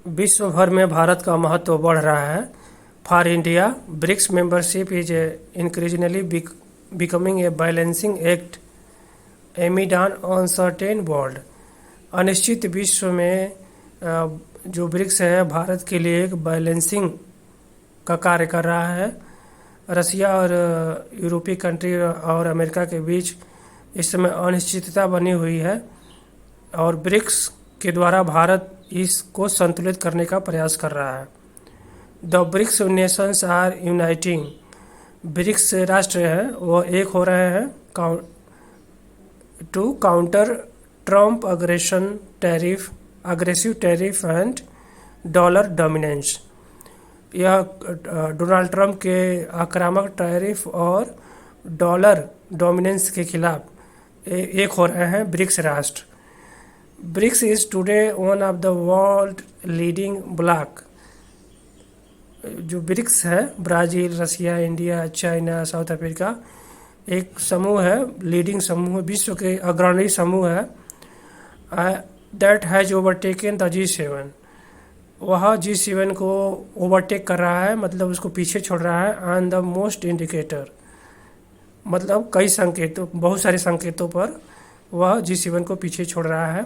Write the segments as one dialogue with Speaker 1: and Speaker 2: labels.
Speaker 1: विश्व भर में भारत का महत्व बढ़ रहा है। For India, BRICS membership is increasingly becoming a balancing act amid on uncertain world. अनिश्चित विश्व में जो ब्रिक्स है भारत के लिए एक बैलेंसिंग का कार्य कर रहा है। रसिया और यूरोपीय कंट्री और अमेरिका के बीच इस समय अनिश्चितता बनी हुई है और ब्रिक्स के द्वारा भारत इसको संतुलित करने का प्रयास कर रहा है। The BRICS nations are uniting. BRICS राष्ट्र हैं वो एक हो रहे हैं to counter Trump aggressive tariff and dollar dominance. यह डोनाल्ड ट्रंप के आक्रामक टैरिफ और डॉलर डोमिनेंस के खिलाफ एक हो रहे हैं ब्रिक्स राष्ट्र। BRICS is today one of the world leading block. जो ब्रिक्स है Brazil, Russia, India, China, South Africa, एक समूह है, लीडिंग समूह, विश्व के अग्रणी समूह है। That has overtaken the G7। वह G7 को ओवरटेक कर रहा है, मतलब उसको पीछे छोड़ रहा है। ऑन द मोस्ट इंडिकेटर, मतलब कई संकेतों, बहुत सारे संकेतों पर वह G7 को पीछे छोड़ रहा है।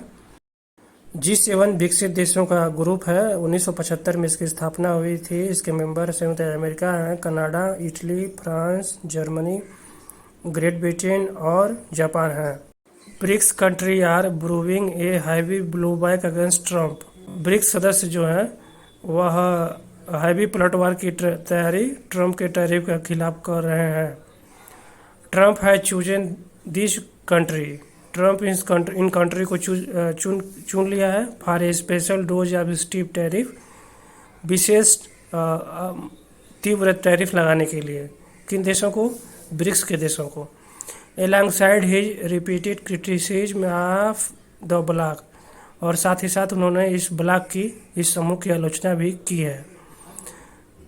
Speaker 1: G7 विकसित देशों का ग्रुप है। 1975 में इसकी स्थापना हुई थी। इसके मेंबर संयुक्त अमेरिका हैं, Canada, Italy, France, Germany, Great Britain और जापान हैं। BRICS country are brewing a heavy blowback against Trump. BRICS सदस्य जो हैं वह हैवी पलटवार की तैयारी ट्रंप के टैरिफ के खिलाफ कर रहे हैं। ट्रंप है चूजन दिस कंट्री। ट्रंप इन कंट्री को चुन लिया है for a special dose of steep tariff, विशेष तीव्र टैरिफ लगाने के लिए। किन देशों को? ब्रिक्स के देशों को। Alongside his repeated criticism of the bloc, और साथ ही साथ उन्होंने इस ब्लॉक की, इस समूह की आलोचना भी की है।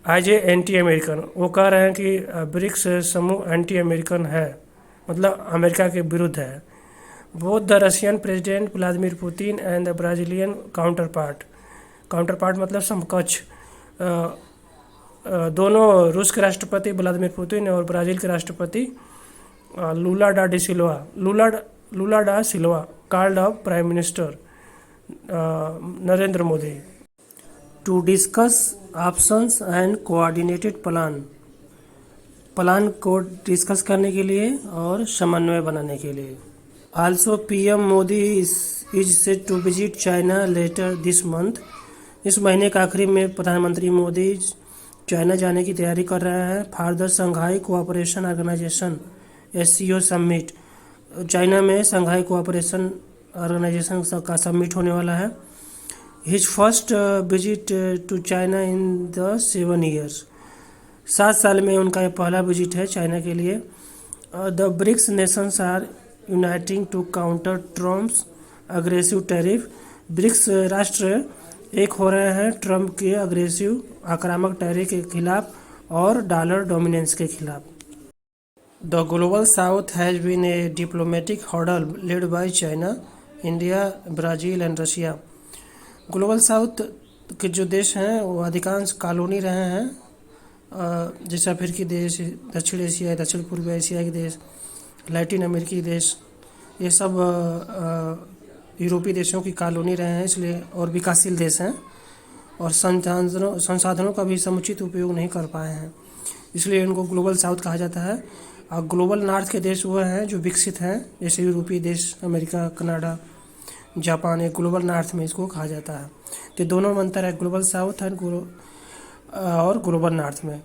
Speaker 1: एज ए एंटी अमेरिकन, वो कह रहे हैं कि ब्रिक्स समूह एंटी अमेरिकन है, मतलब अमेरिका के विरुद्ध है। Both the Russian president Vladimir Putin and the Brazilian counterpart मतलब समकक्ष, दोनों रूस के राष्ट्रपति व्लादिमीर पुतिन और ब्राज़ील के राष्ट्रपति Lula da Silva called up prime minister Narendra Modi to discuss options and coordinated plan को डिस्कस करने के लिए और समन्वय बनाने के लिए। Also PM Modi is set to visit China later this month. इस महीने के आखिरी में प्रधानमंत्री मोदी चाइना जाने की तैयारी कर रहे हैं for the Shanghai cooperation organisation SCO summit. China में शंघाई कोऑपरेशन ऑर्गेनाइजेशन का समिट होने वाला है। His first visit to China in the 7 years। 7 साल में उनका यह पहला विजिट है चाइना के लिए। The BRICS nations are uniting to counter Trump's aggressive tariff. BRICS राष्ट्र एक हो रहे हैं ट्रंप के अग्रेसिव आक्रामक टैरिफ के खिलाफ और डॉलर डोमिनेंस के खिलाफ। The global south has been a diplomatic hurdle led by China, India, Brazil and Russia. Global south के जो देश हैं वो अधिकांश कॉलोनी रहे हैं, जैसे अफ्रीकी देश, दक्षिण एशिया, दक्षिण पूर्वी एशिया के देश, लैटिन अमेरिकी देश, ये सब यूरोपीय देशों की कॉलोनी रहे हैं, इसलिए और विकासशील देश हैं और संसाधनों का भी समुचित उपयोग नहीं कर पाए हैं, इसलिए इनको ग्लोबल साउथ कहा जाता है। और ग्लोबल नॉर्थ के देश वो हैं जो विकसित हैं, जैसे यूरोपीय देश, अमेरिका, कनाडा, जापान, एक ग्लोबल नॉर्थ में इसको कहा जाता है। तो दोनों में अंतर है, ग्लोबल साउथ और ग्लोबल नॉर्थ में।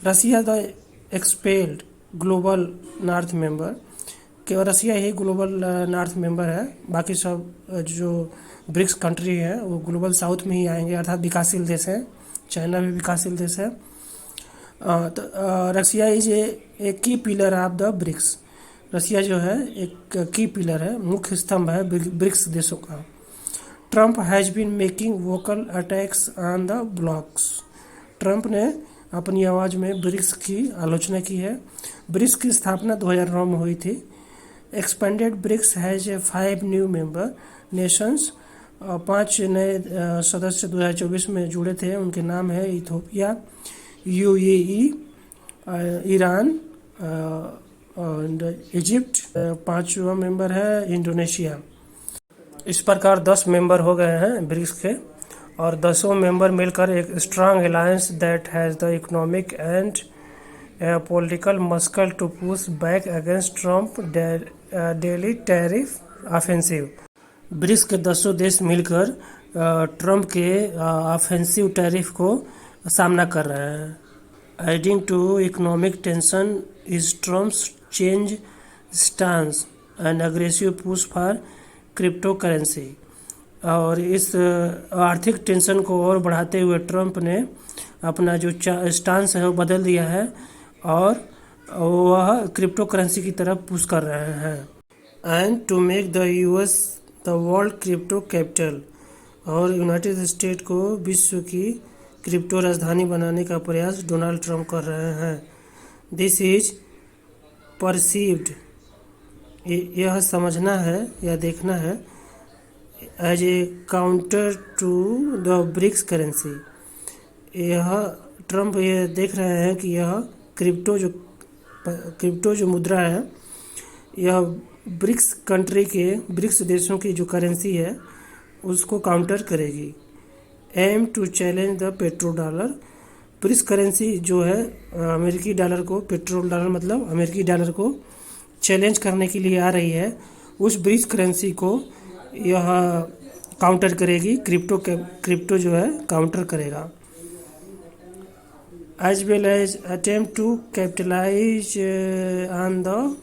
Speaker 1: Russia the expelled global north member, केवल रसिया ही ग्लोबल नॉर्थ मेंबर है, बाकी सब जो ब्रिक्स कंट्री है वो ग्लोबल साउथ में ही आएंगे, अर्थात विकासशील देश हैं। चाइना भी विकासशील देश है। रसिया इज ए की पिलर ऑफ द ब्रिक्स। रसिया जो है एक की पिलर है, मुख्य स्तंभ है ब्रिक्स देशों का। Trump has been making vocal attacks on the blocks. Trump ने अपनी आवाज़ में ब्रिक्स की आलोचना की है। ब्रिक्स की स्थापना 2009 में हुई थी। Expanded BRICS has a 5 new member nations पांच नए सदस्य 2024 में जुड़े थे। उनके नाम है इथियोपिया, यूएई, ईरान और इजिप्ट। पांचवा मेंबर है इंडोनेशिया। इस प्रकार 10 मेंबर हो गए हैं ब्रिक्स के, और 10 मेंबर मिलकर एक strong alliance that has the economic and political muscle to push back against Trump daily tariff offensive. BRICS के 10 देश मिलकर ट्रम्प के ऑफेंसिव टैरिफ को सामना कर रहे हैं। Adding to economic tension is Trump's change stance and aggressive push for cryptocurrency. और इस आर्थिक टेंशन को और बढ़ाते हुए ट्रम्प ने अपना जो स्टांस है वो बदल दिया है, और वह क्रिप्टो करेंसी की तरफ पुश कर रहे हैं। And to make the US the world crypto capital, और यूनाइटेड स्टेट को विश्व की क्रिप्टो राजधानी बनाने का प्रयास डोनाल्ड ट्रम्प कर रहे हैं। दिस इज परसीव्ड, यह समझना है या देखना है, as a counter to the BRICS currency. यह ट्रम्प ये देख रहे हैं कि यह क्रिप्टो जो मुद्रा है, यह ब्रिक्स देशों की जो करेंसी है उसको काउंटर करेगी। Aim to challenge the petrol dollar. BRICS currency जो है अमेरिकी डॉलर को, पेट्रोल डॉलर मतलब अमेरिकी डॉलर को चैलेंज करने के लिए आ रही है। उस ब्रिक्स करेंसी को यह काउंटर करेगी, क्रिप्टो जो है काउंटर करेगा। As well as attempt to capitalise on the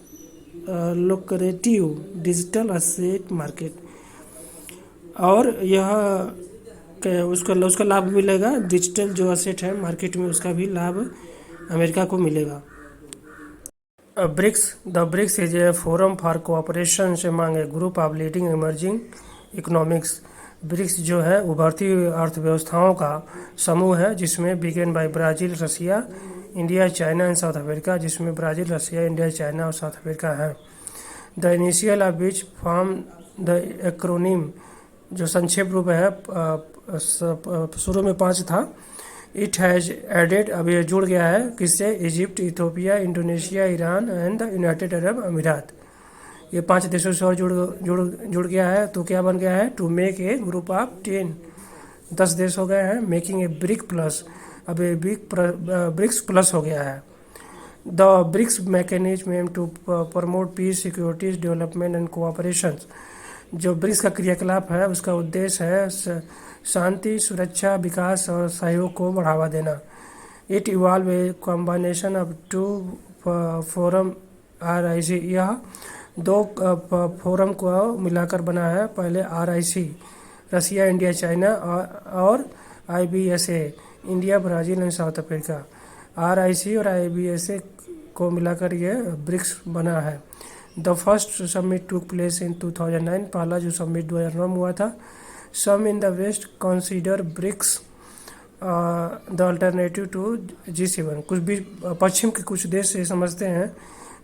Speaker 1: lucrative digital asset market. और यह उसका लाभ मिलेगा, डिजिटल जो असेट है मार्केट में उसका भी लाभ अमेरिका को मिलेगा। The BRICS is a forum for cooperation among a group of leading emerging economics. BRICS जो है उभरती अर्थव्यवस्थाओं का समूह है, जिसमें began by Brazil, Russia, India, China and South Africa, जिसमें ब्राज़ील, रसिया, इंडिया, चाइना और साउथ अफ्रीका है। The initial of which form the acronym, जो संक्षेप रूप है, शुरू में 5 था। इट हैज़ एडेड, अब ये जुड़ गया है किससे? Egypt, Ethiopia, Indonesia, Iran and the United Arab अमीरात। ये 5 देशों से और जुड़ गया है, तो क्या बन गया है? To make a group of 10, 10 देश हो गए हैं, मेकिंग ए ब्रिक प्लस। अब ये ब्रिक्स प्लस हो गया है। The BRICS mechanism aim to promote peace, securities, development and cooperation. जो ब्रिक्स का क्रियाकलाप है उसका उद्देश्य है शांति, सुरक्षा, विकास और सहयोग को बढ़ावा देना। It evolve a combination of 2 forum RIC। यह 2 फोरम को मिलाकर बना है। पहले RIC रसिया, इंडिया, चाइना, और IBSA India, Brazil and South Africa. RIC और IBSA को मिलाकर ये ब्रिक्स बना है। The first summit took place in 2009, पहला जो समिट 2009 में हुआ था। Some in the west consider BRICS the alternative to G7। कुछ भी पश्चिम के कुछ देश ये समझते हैं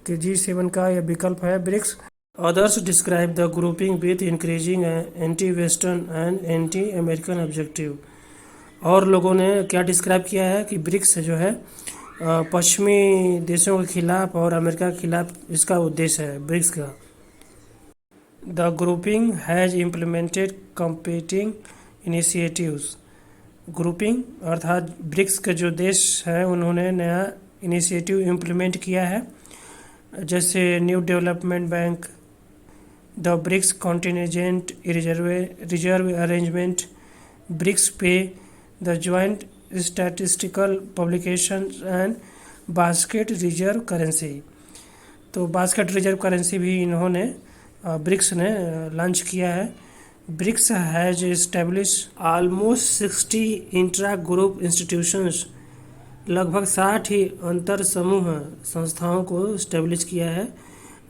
Speaker 1: कि G7 का यह विकल्प है BRICS. Others describe the grouping with increasing anti western and anti American objective. और लोगों ने क्या डिस्क्राइब किया है कि ब्रिक्स जो है पश्चिमी देशों के खिलाफ और अमेरिका के खिलाफ इसका उद्देश्य है ब्रिक्स का। The grouping has implemented competing initiatives. Grouping अर्थात ब्रिक्स के जो देश हैं उन्होंने नया इनिशिएटिव इम्प्लीमेंट किया है, जैसे new development bank, the BRICS contingent reserve arrangement, BRICS pay, the joint statistical publication and basket reserve currency. तो बास्केट रिजर्व करेंसी भी इन्होंने ब्रिक्स ने लॉन्च किया है। BRICS has establish almost 60 intra group institutions. लगभग 60 ही अंतर समूह संस्थाओं को इस्टेब्लिश किया है।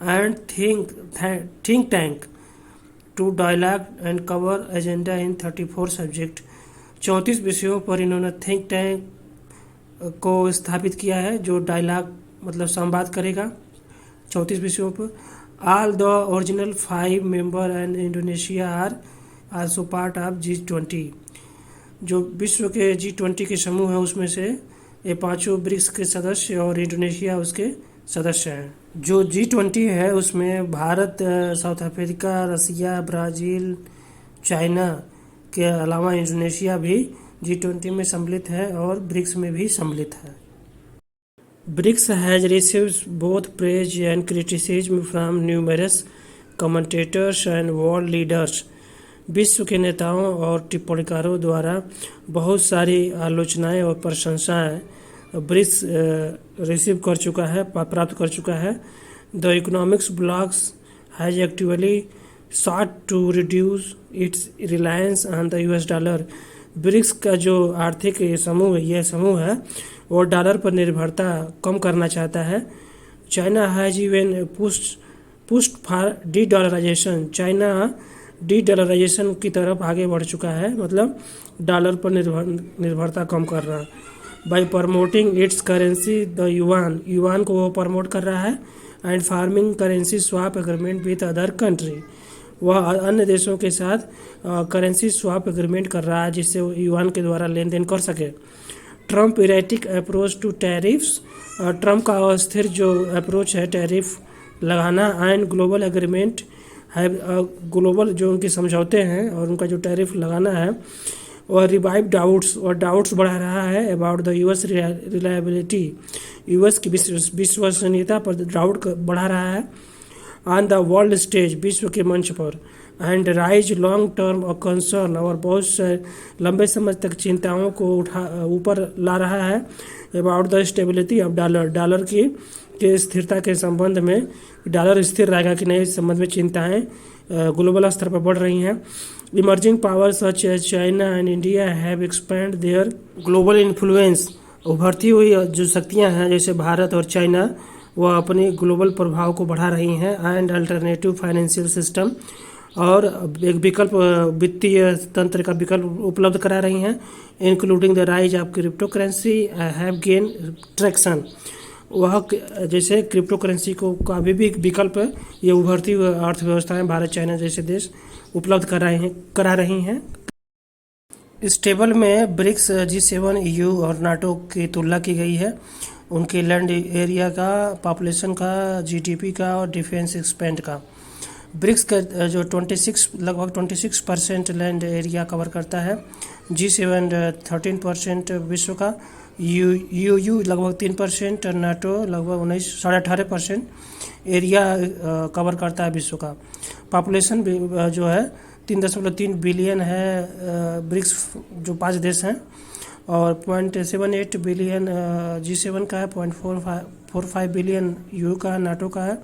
Speaker 1: And think tank to dialogue and cover agenda in 34 subject. 34 विषयों पर इन्होंने थिंक टैंक को स्थापित किया है, जो डायलॉग मतलब संवाद करेगा 34 विषयों पर। All the original 5 member and Indonesia also part of G20। जो विश्व के G20 के समूह है उसमें से ये पांचों ब्रिक्स के सदस्य और इंडोनेशिया उसके सदस्य हैं। जो G20 है उसमें भारत, साउथ अफ्रीका, रसिया, ब्राज़ील, चाइना के अलावा इंडोनेशिया भी G20 में सम्मिलित है और ब्रिक्स में भी सम्मिलित है। BRICS has received both praise and criticism from numerous commentators and world leaders. विश्व के नेताओं और टिप्पणीकारों द्वारा बहुत सारी आलोचनाएं और प्रशंसाएं ब्रिक्स रिसीव कर चुका है, प्राप्त कर चुका है। The economics blocks has actively sought to reduce its reliance on the US dollar. ब्रिक्स का जो आर्थिक समूह यह समूह है वो डॉलर पर निर्भरता कम करना चाहता है। China has even pushed for de dollarisation. China de dollarisation की तरफ आगे बढ़ चुका है, मतलब डॉलर पर निर्भरता कम कर रहा है। By promoting it's currency the yuan को वो प्रमोट कर रहा है and farming currency swap agreement with other country. वह अन्य देशों के साथ करेंसी स्वैप एग्रीमेंट कर रहा है जिससे युआन के द्वारा लेन देन कर सके। Trump erratic approach to tariffs. Trump का अस्थिर जो अप्रोच है टैरिफ लगाना एंड ग्लोबल एग्रीमेंट है, ग्लोबल जो उनके समझौते हैं और उनका जो टैरिफ लगाना है वह रिवाइव डाउट्स और डाउट्स बढ़ा रहा है about the US reliability. US की विश्वसनीयता पर डाउट बढ़ा रहा है ऑन द वर्ल्ड स्टेज, विश्व के मंच पर। एंड राइज लॉन्ग टर्म और कंसर्न, और बहुत से लंबे समय तक चिंताओं को ऊपर ला रहा है about the stability of dollar. Dollar की स्थिरता के संबंध में, डॉलर स्थिर रहेगा कि नहीं, इस संबंध में चिंताएं ग्लोबल स्तर पर बढ़ रही हैं। Emerging powers such as China and India have expand their global influence. उभरती हुई जो शक्तियां हैं जैसे भारत और चाइना वह अपने ग्लोबल प्रभाव को बढ़ा रही हैं। एंड अल्टरनेटिव फाइनेंशियल सिस्टम, और एक विकल्प वित्तीय तंत्र का विकल्प उपलब्ध करा रही हैं। Including the rise of crypto currency have gain traction. वह जैसे क्रिप्टो करेंसी को का भी विकल्प ये उभरती हुई अर्थव्यवस्थाएं भारत, चाइना जैसे देश उपलब्ध करा रही हैं। इस टेबल में ब्रिक्स, G7, EU और नाटो की तुलना की गई है, उनके लैंड एरिया का, पॉपुलेशन का, GDP का और डिफेंस एक्सपेंड का। ब्रिक्स का जो लगभग 26% लैंड एरिया कवर करता है। G7 13% विश्व का, EU लगभग 3% और नाटो लगभग 18% एरिया कवर करता है विश्व का। पॉपुलेशन जो है 3.3 बिलियन है ब्रिक्स जो 5 देश हैं, और 0.78 बिलियन G7 का है, 0.45 बिलियन EU का, नाटो का है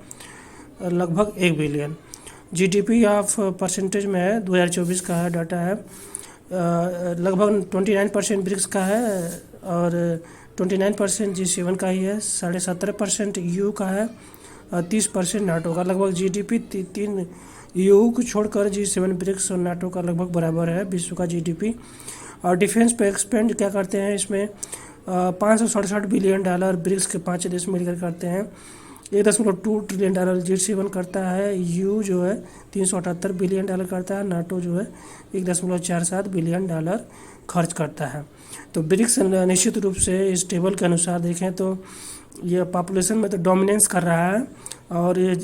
Speaker 1: लगभग 1 बिलियन। GDP ऑफ परसेंटेज में है 2024 का है डाटा है, लगभग 29% ब्रिक्स का है और 29% G7 का ही है, 17.5% EU का है और 30% नाटो का। लगभग GDP 3 EU को छोड़कर G7, ब्रिक्स और नाटो का लगभग बराबर है विश्व का GDP। और डिफेंस पे एक्सपेंड क्या करते हैं इसमें, 567 बिलियन डॉलर ब्रिक्स के 5 देश मिलकर करते हैं। 1.2 ट्रिलियन डॉलर G7 करता है, EU जो है 378 बिलियन डॉलर करता है, नाटो जो है 1.47 बिलियन डॉलर खर्च करता है। तो ब्रिक्स निश्चित रूप से इस टेबल के अनुसार देखें तो ये पॉपुलेशन में तो डोमिनेंस कर रहा है, और ये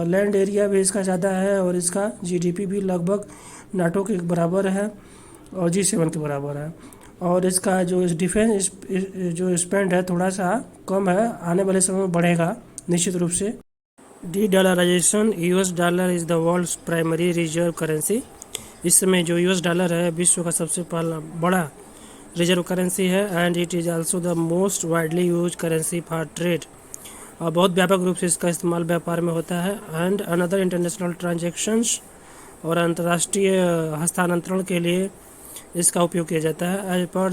Speaker 1: लैंड एरिया भी इसका ज़्यादा है, और इसका GDP भी लगभग नाटो के बराबर है और G7 के बराबर है। और इसका जो डिफेंस जो स्पेंड है थोड़ा सा कम है, आने वाले समय में बढ़ेगा निश्चित रूप से। De dollarisation. US dollar is the world's primary reserve currency. इस समय जो US डॉलर है विश्व का सबसे बड़ा रिजर्व करेंसी है, and it is also the most widely use currency for trade. और बहुत व्यापक रूप से इसका इस्तेमाल व्यापार में होता है। एंड अनदर इंटरनेशनल ट्रांजेक्शन्स, और अंतर्राष्ट्रीय हस्तांतरण के लिए इसका उपयोग किया जाता है। As per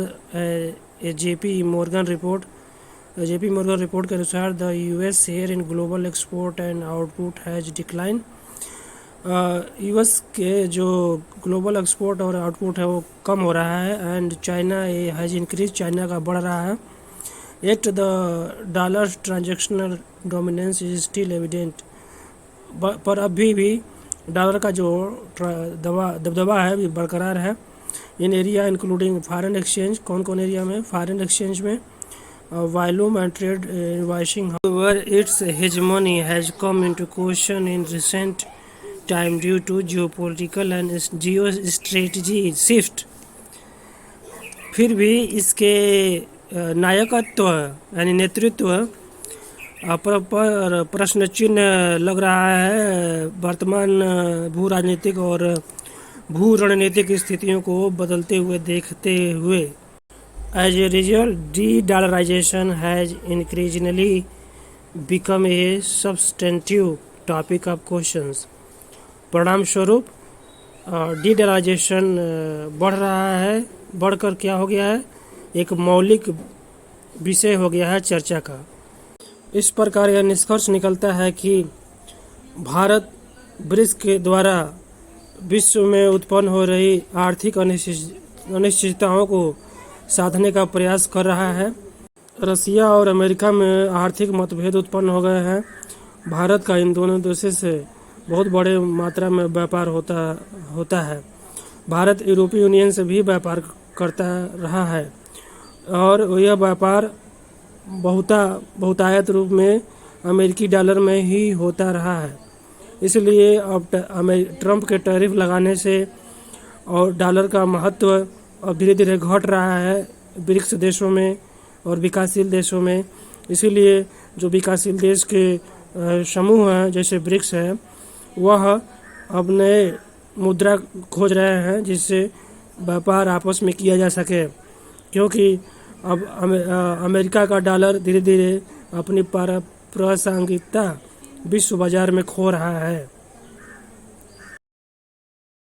Speaker 1: JP Morgan report के अनुसार the US share in global export and output has decline. US के जो ग्लोबल एक्सपोर्ट और आउटपुट है वो कम हो रहा है, and China has increase, China का बढ़ रहा है। At the dollar transactional dominance is still evident, पर अभी भी डॉलर का जो दबदबा है बरकरार है इन एरिया इंक्लूडिंग फॉरेन एक्सचेंज। कौन कौन एरिया में? फॉरेन एक्सचेंज में, volume and trade invoicing. However, its hegemony has come into question in recent time due to geopolitical and geostrategy shift. फिर भी इसके नायकत्व यानी नेतृत्व पर प्रश्न चिन्ह लग रहा है वर्तमान भू राजनीतिक और भू रणनीतिक स्थितियों को बदलते हुए देखते हुए। As a result, de-dollarization has increasingly become a substantive topic of questions. परिणाम स्वरूप डी-डॉलराइजेशन बढ़ रहा है, बढ़कर क्या हो गया है? एक मौलिक विषय हो गया है चर्चा का। इस प्रकार यह निष्कर्ष निकलता है कि भारत ब्रिक्स के द्वारा विश्व में उत्पन्न हो रही आर्थिक अनिश्चितताओं को साधने का प्रयास कर रहा है। रसिया और अमेरिका में आर्थिक मतभेद उत्पन्न हो गए हैं। भारत का इन दोनों देशों से बहुत बड़े मात्रा में व्यापार होता है। भारत यूरोपीय यूनियन से भी व्यापार करता रहा है और यह व्यापार बहुतायत रूप में अमेरिकी डॉलर में ही होता रहा है। इसलिए अब ट्रंप के टैरिफ लगाने से और डॉलर का महत्व अब धीरे धीरे घट रहा है ब्रिक्स देशों में और विकासशील देशों में। इसीलिए जो विकासशील देश के समूह हैं जैसे ब्रिक्स है, वह अब नए मुद्रा खोज रहे हैं जिससे व्यापार आपस में किया जा सके, क्योंकि अब अमेरिका का डॉलर धीरे धीरे अपनी प्रासंगिकता विश्व बाजार में खो रहा है।